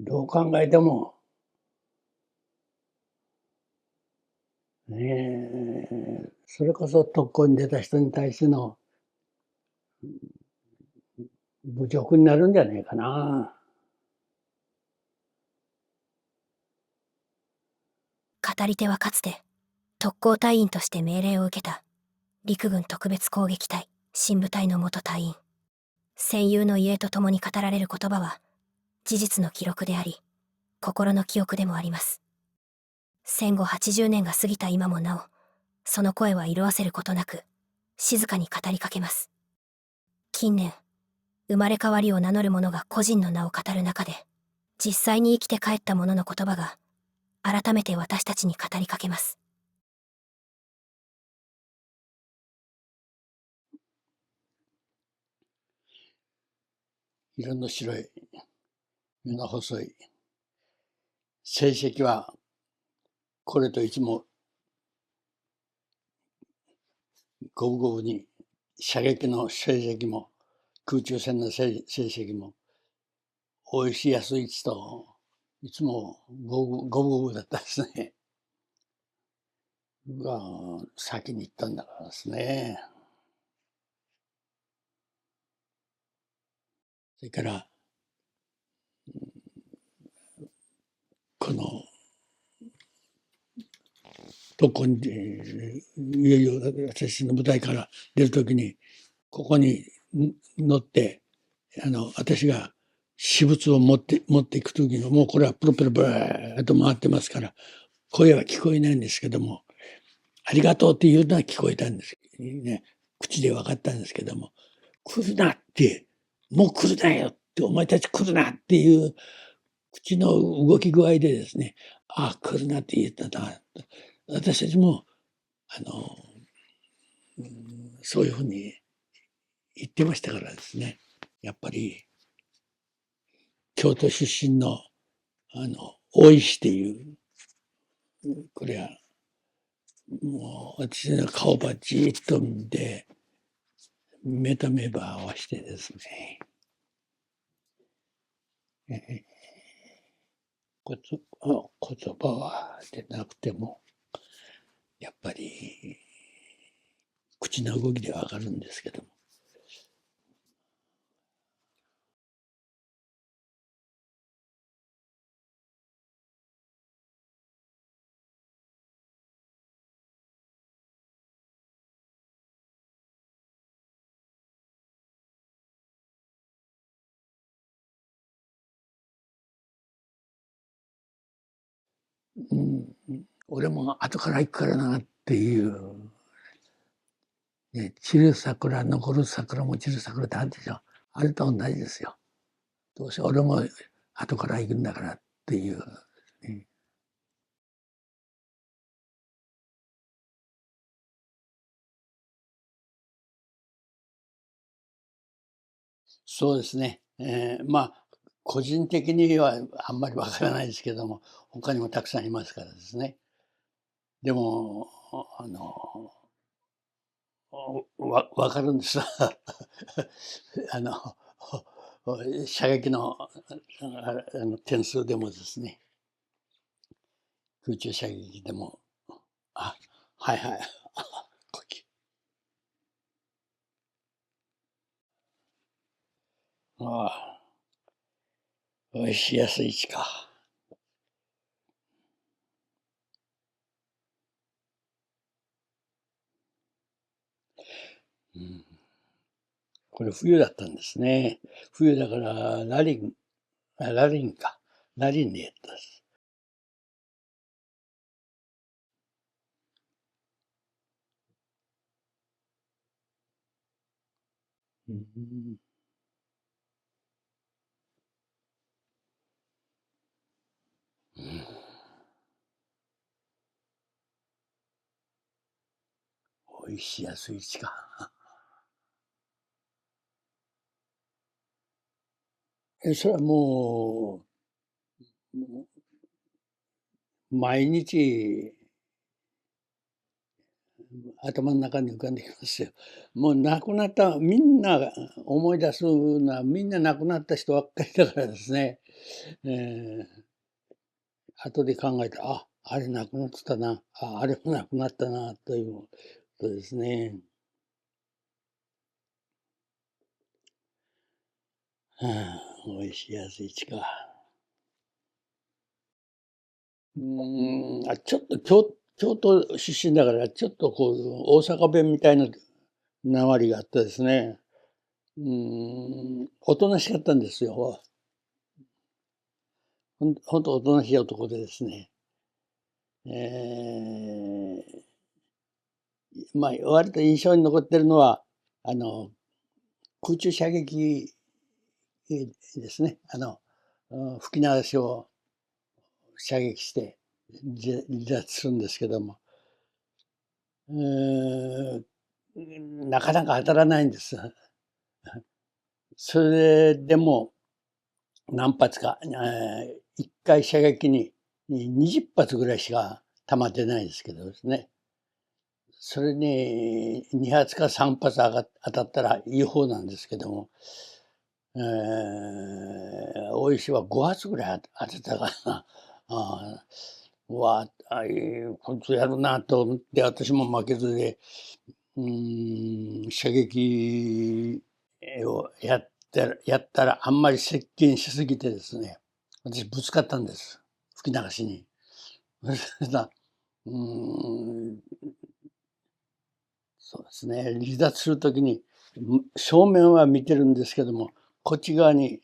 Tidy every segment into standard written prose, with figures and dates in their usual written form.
どう考えても、ねえ、それこそ特攻に出た人に対しての侮辱になるんじゃねえかな。語り手はかつて特攻隊員として命令を受けた陸軍特別攻撃隊新部隊の元隊員。戦友の遺影と共に語られる言葉は事実の記録であり、心の記憶でもあります。戦後80年が過ぎた今もなお、その声は色あせることなく、静かに語りかけます。近年、生まれ変わりを名乗る者が個人の名を語る中で、実際に生きて帰った者の言葉が、改めて私たちに語りかけます。色の白い、目の細い。成績は、これといつも五分五分に、射撃の成績も、空中戦の成績も、大石康一と、いつも五分五分だったですね。が先に行ったんだからですね。それから、この、特攻に、いよいよ私の舞台から出るときに、ここに乗って、私が私物を持っていくときの、もうこれはプロペラブーッと回ってますから、声は聞こえないんですけども、ありがとうっていうのは聞こえたんです。ね、口で分かったんですけども、来るなって、もう来るなよって、お前たち来るなっていう口の動き具合でですね、ああ、来るなって言ったな。私たちも、そういうふうに言ってましたからですね。やっぱり、京都出身の、大石っていう、これは、もう私の顔ばじーっと見て、目と目ば合わせてですね、言葉は出なくても、やっぱり、口の動きでわかるんですけども。うん、俺も後から行くからなっていう、ね、散る桜、残る桜も散る桜ってあるでしょ。あれと同じですよ。どうせ俺も後から行くんだからっていう。ね、そうですね。まあ、個人的にはあんまりわからないですけども、他にもたくさんいますからですね。でも、わかるんです。あの、射撃の点数でもですね、空中射撃でも、あ、はいはい。呼吸。ああ、おいしやすい位置か。うん、これ冬だったんですね。冬だからラリンか。ラリンでやったです。うん、うん、おいしやすい位置か。それはもう、毎日、頭の中に浮かんできますよ。もう亡くなったみんな思い出すのはみんな亡くなった人ばっかりだからですね。後で考えて、あ、あれ亡くなってたな、あれも亡くなったなということですね。美味しい安いちか。ちょっと京都出身だから、ちょっとこう、大阪弁みたいな訛りがあってですね。おとなしかったんですよ。ほんとおとなしい男でですね。割と印象に残ってるのは、空中射撃ですね。吹き流しを射撃して離脱するんですけども、なかなか当たらないんです。それでも何発か、1回射撃に20発ぐらいしか弾出ないですけどですね。それに2発か3発当たったらいい方なんですけども、大石は5発ぐらい当てたかな。こいつやるなと思って私も負けずで、射撃をやったらあんまり接近しすぎてですね、私ぶつかったんです。吹き流しに。そしたら、そうですね、離脱するときに、正面は見てるんですけども、こっち側に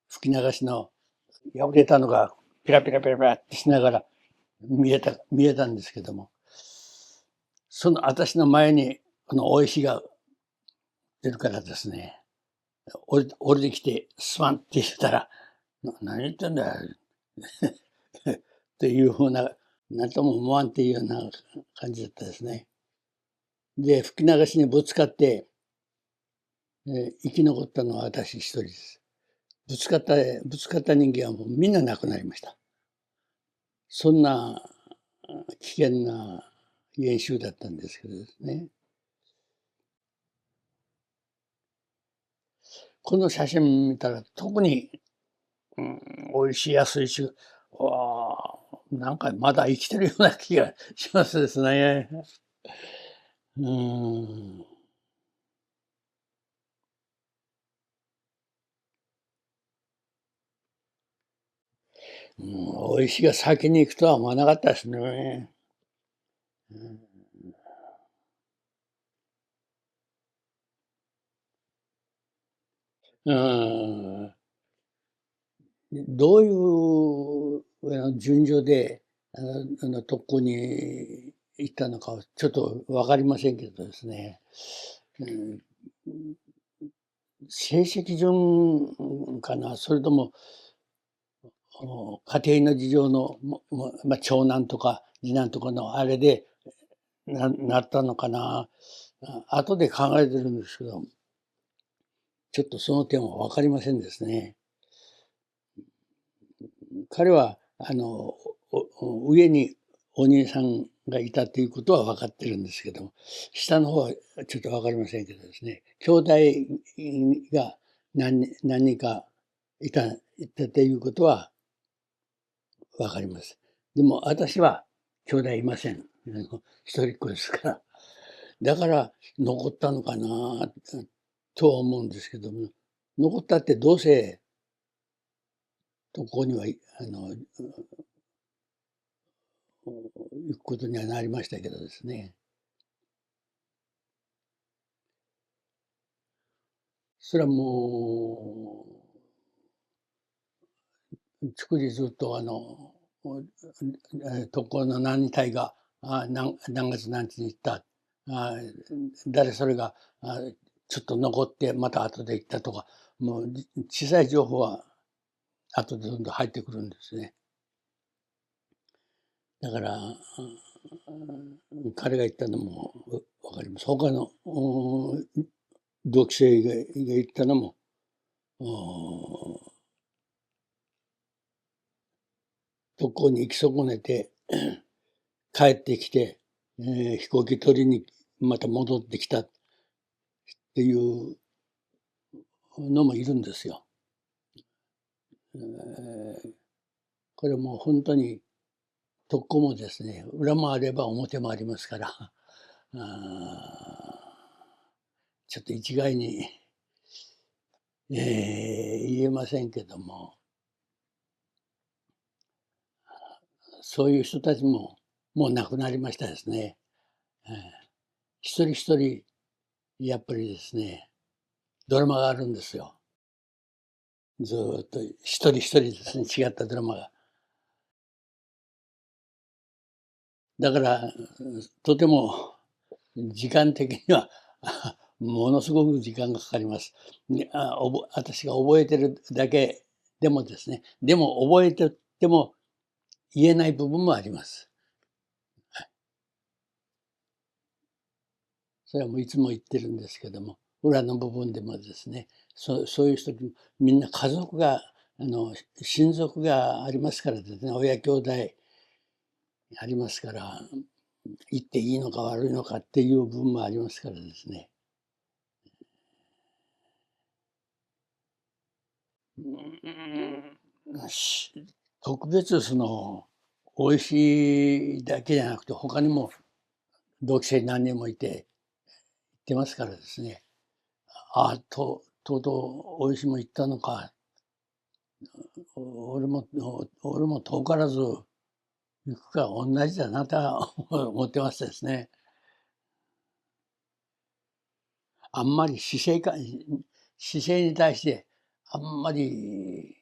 吹き流しの破れたのがピラピラピラピラってしながら見えたんですけども、その私の前にこの大石が出るからですね、降りてきてすまんって言ったら、何言ってんだよっていうふうな、なんとも思わんっていうような感じだったですね。で、吹き流しにぶつかって、生き残ったのは私一人です。ぶつかった人間はもうみんな亡くなりました。そんな危険な演習だったんですけどですね。この写真見たら特に、美味しい安いし、なんかまだ生きてるような気がしますですね。うん。美味しいが先に行くとは思わなかったですね。うん。どういう順序で特攻に行ったのかはちょっと分かりませんけどですね、成績順かな、それとも家庭の事情の、長男とか次男とかのあれでなったのかな、後で考えてるんですけど、ちょっとその点は分かりませんですね。彼は上にお兄さんがいたということは分かってるんですけども、下の方はちょっと分かりませんけどですね、兄弟が何人かいたということは分かります。でも私は兄弟いません。一人っ子ですから。だから残ったのかなとは思うんですけども、残ったってどうせここには行くことにはなりましたけどですね。それはもう、逐次ずっと特攻の何隊が何月何日に行った、誰それがちょっと残ってまた後で行ったとか、もう小さい情報は後でどんどん入ってくるんですね。だから、彼が言ったのも分かります。他の同期生が言ったのも特攻に行き損ねて帰ってきて飛行機取りにまた戻ってきたっていうのもいるんですよ。これもう本当に特攻もですね、裏もあれば表もありますから、ちょっと一概に、言えませんけども、そういう人たちももう亡くなりましたですね。一人一人やっぱりですね、ドラマがあるんですよ。ずっと一人一人ですね、違ったドラマが。だから、とても時間的にはものすごく時間がかかります。私が覚えてるだけでもですね、でも覚えてても言えない部分もあります。それはもういつも言ってるんですけども、裏の部分でもですね、そういう人みんな家族が、親族がありますからですね、親兄弟ありますから、言っていいのか悪いのかっていう部分もありますからですね。特別美味しいだけじゃなくて他にも同期生何人もいて行ってますからですね。とうとう美味しいもん行ったのか。俺も遠からず行くか同じだなとは思ってましたですね。あんまり姿勢に対してあんまり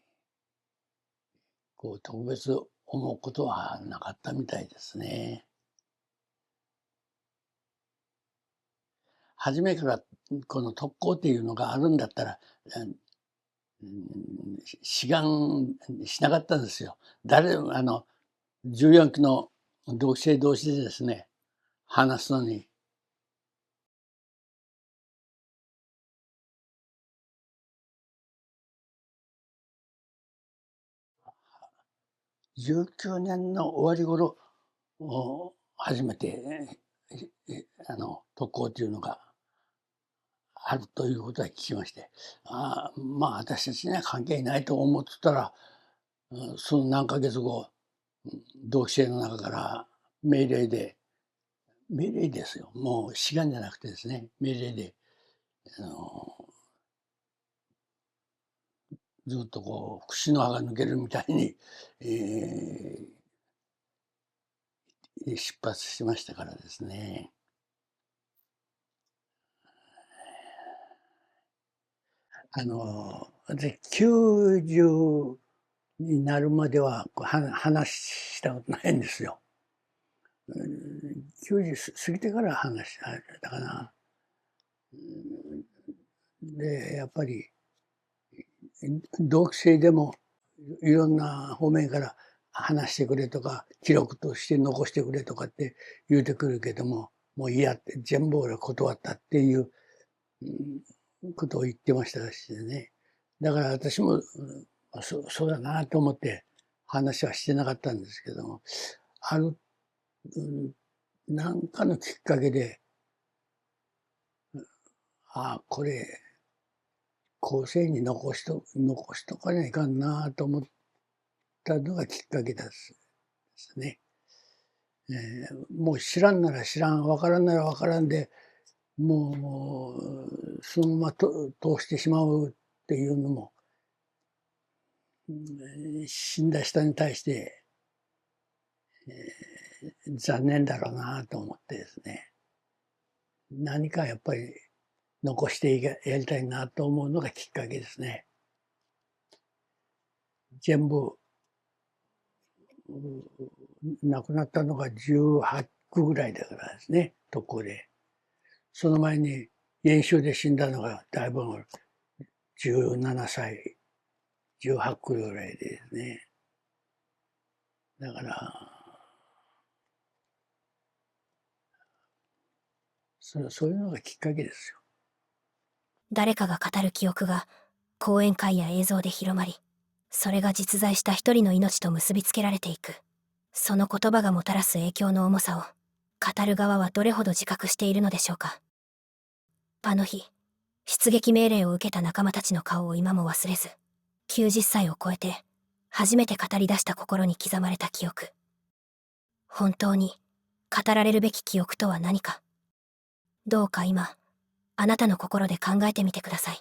特別思うことはなかったみたいですね。初めからこの特攻っていうのがあるんだったら、志願しなかったんですよ。14期の同期生同士でですね、話すのに。19年の終わり頃、初めて、特攻っていうのがあるということは聞きまして、まあ私たちには関係ないと思ってたら、その何ヶ月後、同期生の中から命令ですよ。もう志願じゃなくてですね、命令で、あのずっと串の葉が抜けるみたいに、出発しましたからですね。私90になるまでは話したことないんですよ。90過ぎてから話したかな。で、やっぱり同期生でもいろんな方面から話してくれとか、記録として残してくれとかって言うてくるけども、もう嫌って全部俺は断ったっていうことを言ってましたしね。だから私も、そうだなと思って話はしてなかったんですけども、ある、なんかのきっかけで、これ、後世に残しとかないかんなと思ったのがきっかけですね。もう知らんなら知らん、わからんならわからんで、もう、そのまま通してしまうっていうのも、死んだ人に対して、残念だろうなと思ってですね。何かやっぱり残してやりたいなと思うのがきっかけですね。全部、亡くなったのが18区ぐらいだからですね、特攻で。その前に演習で死んだのがだいぶ17歳、18区ぐらいでですね。だから、そういうのがきっかけですよ。誰かが語る記憶が講演会や映像で広まり、それが実在した一人の命と結びつけられていく。その言葉がもたらす影響の重さを語る側はどれほど自覚しているのでしょうか。あの日、出撃命令を受けた仲間たちの顔を今も忘れず、90歳を超えて、初めて語り出した心に刻まれた記憶。本当に、語られるべき記憶とは何か。どうか今、あなたの心で考えてみてください。